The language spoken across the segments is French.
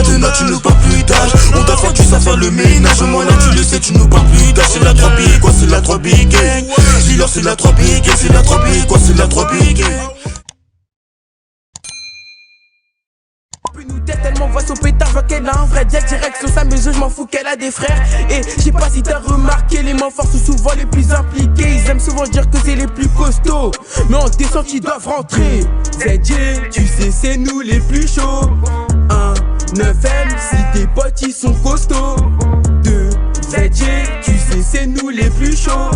maintenant tu ne parles plus d'âge. On t'a fait, tu sais faire le ménage. Moi là tu le sais, tu ne parles plus d'âge. C'est la tropique, quoi c'est la tropique. Dis-leur c'est la tropique, c'est la tropique, quoi c'est la tropique. Nous tête, elle m'envoie son pétard, je vois qu'elle a un vrai jet direction sa maison, je m'en fous qu'elle a des frères. Et je sais pas si t'as remarqué, les mains forts sont souvent les plus impliqués. Ils aiment souvent dire que c'est les plus costauds, mais en descente ils doivent rentrer. ZJ, tu sais c'est nous les plus chauds. 1, 9M, si tes potes ils sont costauds. 2, ZJ, tu sais c'est nous les plus chauds.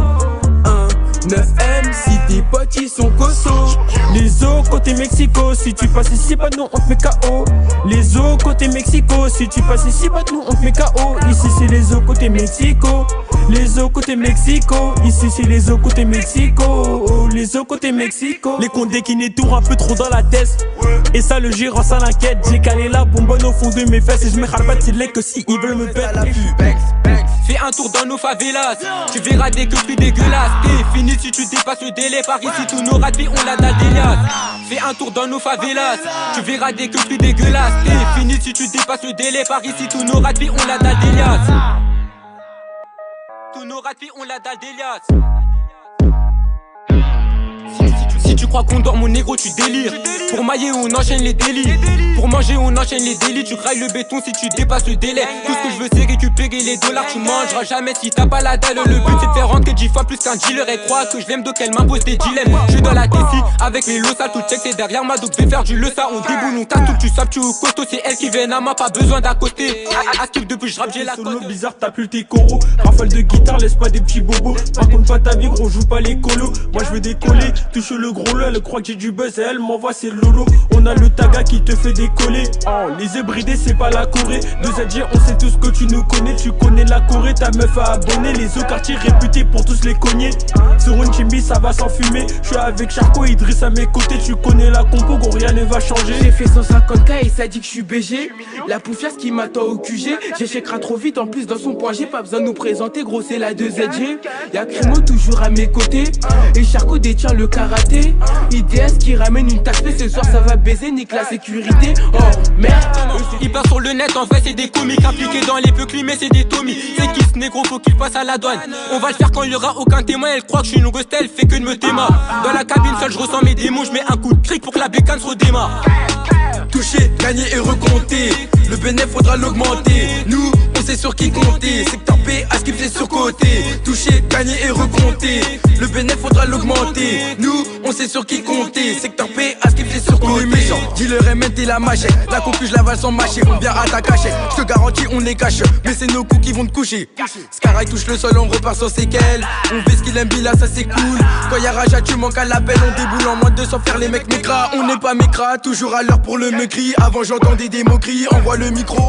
9M, si tes potes ils sont costauds. Les os côté Mexico, si tu passes ici, bah nous on te met KO. Les os côté Mexico, si tu passes ici, bah nous on te met KO. Ici c'est les os côté Mexico. Les os côté Mexico. Ici c'est les os côté Mexico. Les os côté Mexico. Les condés qui n'étourent un peu trop dans la tête. Et ça le gérant ça l'inquiète. J'ai calé la bonbonne au fond de mes fesses. Et je me harbat il est que si ils veulent me pète. Fais un tour dans nos favelas, tu verras des queues plus dégueulasses. T'es fini si tu dépasses le délai. Par ici tous nos rats de vie on la dalle d'Elias. Fais un tour dans nos favelas, tu verras des queues plus dégueulasses. T'es fini si tu dépasses le délai. Par ici tous nos rats de vie on la dalle d'Elias. Tous nos rats de vie on la dalle d'Elias. Si tu crois qu'on dort mon négro tu délires. Pour mailler on enchaîne les délits. Pour manger on enchaîne les délits. Tu grailles le béton si tu dépasses le délai. Tout ce que je veux c'est récupérer les dollars. Tu mangeras jamais si t'as pas la dalle. Le but c'est de faire rentrer 10 fois plus qu'un dealer. Et crois que je l'aime donc elle m'impose des dilemmes. Je suis dans la défi avec les lots sales. Tout check c'est derrière ma donc je vais faire du le ça. On déboule on tape tout tu sapes tu au costaud. C'est elle qui vient à moi pas besoin d'à côté. Active depuis je rappe j'ai la solo bizarre t'as plus tes coraux. Rafale de guitare laisse pas des petits bobos. Par contre pas ta vie gros joue pas les colos. Moi je veux décoller touche le gros lot. Elle croit que j'ai du buzz et elle m'envoie ses lolos. On a le taga qui te fait décoller. Oh, les ébridés c'est pas la Corée. De ZJ on sait tous que tu nous connais. Tu connais la Corée, ta meuf a abonné. Les autres quartiers réputés pour tous les cogner. Sur une chimie ça va s'enfumer. Je suis avec Charco, Idriss à mes côtés. Tu connais la compo, gros rien ne va changer. J'ai fait 150K et ça dit que je suis BG. La poufiasse qui m'attend au QG. J'échecra trop vite en plus dans son point G. Pas besoin de nous présenter gros c'est la 2ZG. Y'a Crimo toujours à mes côtés. Et Charco détient le karaté. IDS qui ramène une taxe ce soir ça va baiser, nique la sécurité. Oh merde. Ils passent sur le net en fait c'est des comiques. Impliqués dans les peu climés c'est des Tommy. C'est qui ce négro faut qu'il passe à la douane. On va le faire quand il y aura aucun témoin. Elle croit que je suis une restelle, elle fait que de me téma. Dans la cabine seule je ressens mes démons. Je mets un coup de cric pour que la bécane se redémarre. Toucher, gagner et recompter. Le bénéfice faudra l'augmenter. Nous, on sait sur qui compter. Secteur P, à ce qu'il fait surcoté. Toucher, gagner et recompter. Le bénéfice faudra l'augmenter. Nous, on sait sur qui compter. Secteur P, à ce qu'il fait surcoté. On est méchant, dis-leur et mettez la machette. La concu, je la vale sans mâcher. On vient à ta cachette. Je te garantis, on est cache. Mais c'est nos coups qui vont te coucher. Scarai touche le sol, on repart sans séquelles. On fait ce qu'il aime, Bila, ça c'est cool. Quand y'a Raja, tu manques à l'appel. On déboule en moins de 200 faire les mecs mécras. On n'est pas mécras, toujours à l'heure pour le meugri. Avant j'entendais des moqueries, envoie le micro.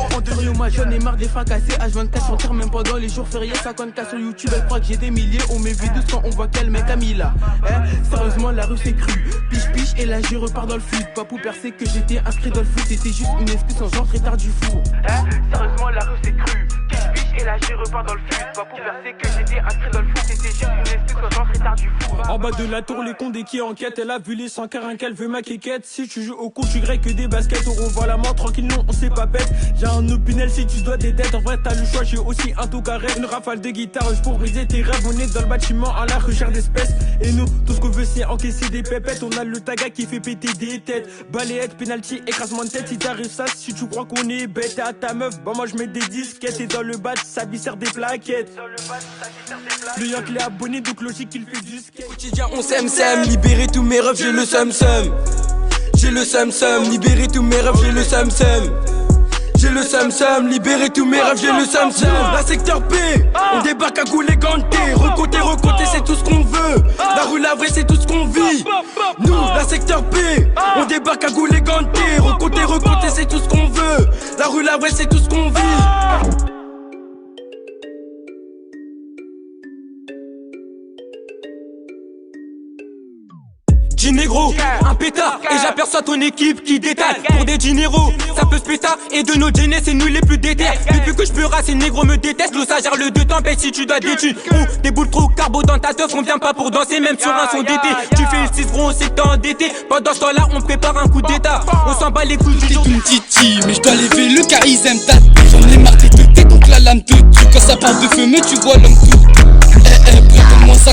Moi j'en ai marre des fins cassés. H24 sur terre même pendant les jours fériés. 50K sur YouTube, elle croit que j'ai des milliers. On met vidéos quand on voit quel mec a mis là. Sérieusement la rue c'est cru. Piche et là je repars dans le foot. Papou percé que j'étais inscrit dans le foot. C'était juste une excuse sans genre tard du four. Sérieusement la rue c'est cru. Piche et là je repars dans le foot. Papou percé que j'étais inscrit dans le foot. C'était juste une excuse sans genre tard du four. En bas de la tour les condés qui enquêtent. Elle a vu les 140 qu'elle veut ma quéquette. Si tu joues au coup tu grec que des baskets. On revoit la main tranquille non on sait pas bête. J'ai un opinel si tu dois des dettes. En vrai t'as le choix j'ai aussi un tout carré. Une rafale de guitare pour briser tes rêves. On est dans le bâtiment à la recherche d'espèces. Et nous tout ce qu'on veut c'est encaisser des pépettes. On a le taga qui fait péter des têtes. Balayette, penalty, écrasement de tête. Si t'arrives ça si tu crois qu'on est bête à ta meuf. Bah moi je mets des disquettes. Et dans le bas ça sert des plaquettes. Le yank l'est abonné donc logique qu'il fait du skate. Quotidien on s'aime, libérer tous mes rêves, j'ai le seum-seum. J'ai le seum-seum, libérer tous mes rêves, j'ai le seum-seum. J'ai le seum-seum, libérer tous mes rêves, j'ai le seum-seum. La secteur P, on débarque à couler ganté. Recompter, c'est tout ce qu'on veut. La rue la vraie, c'est tout ce qu'on vit. Nous, la secteur P, on débarque à couler ganté. Recompter, c'est tout ce qu'on veut. La rue la vraie, c'est tout ce qu'on vit. Négro, un pétard, et j'aperçois ton équipe qui détale. Pour des dineros, ça peut se pétard. Et de nos génés, c'est nous les plus déter. Depuis que je peux raser, négro me déteste. L'eau ça gère le deux tempête si tu dois d'études. Des boules trop carbo dans ta teuf. On vient pas pour danser, même sur un son d'été. Tu fais le 6 gros, on sait que t'es endetté. Pendant ce temps-là, on prépare un coup d'état. On s'en bat les couilles du jour. T'es une titi, mais je dois lever le mieux car ils aiment ta tête. J'en ai marre de te contre la lame te tue. Quand ça parle de feu, mais tu vois l'homme tout. Donne-moi ça.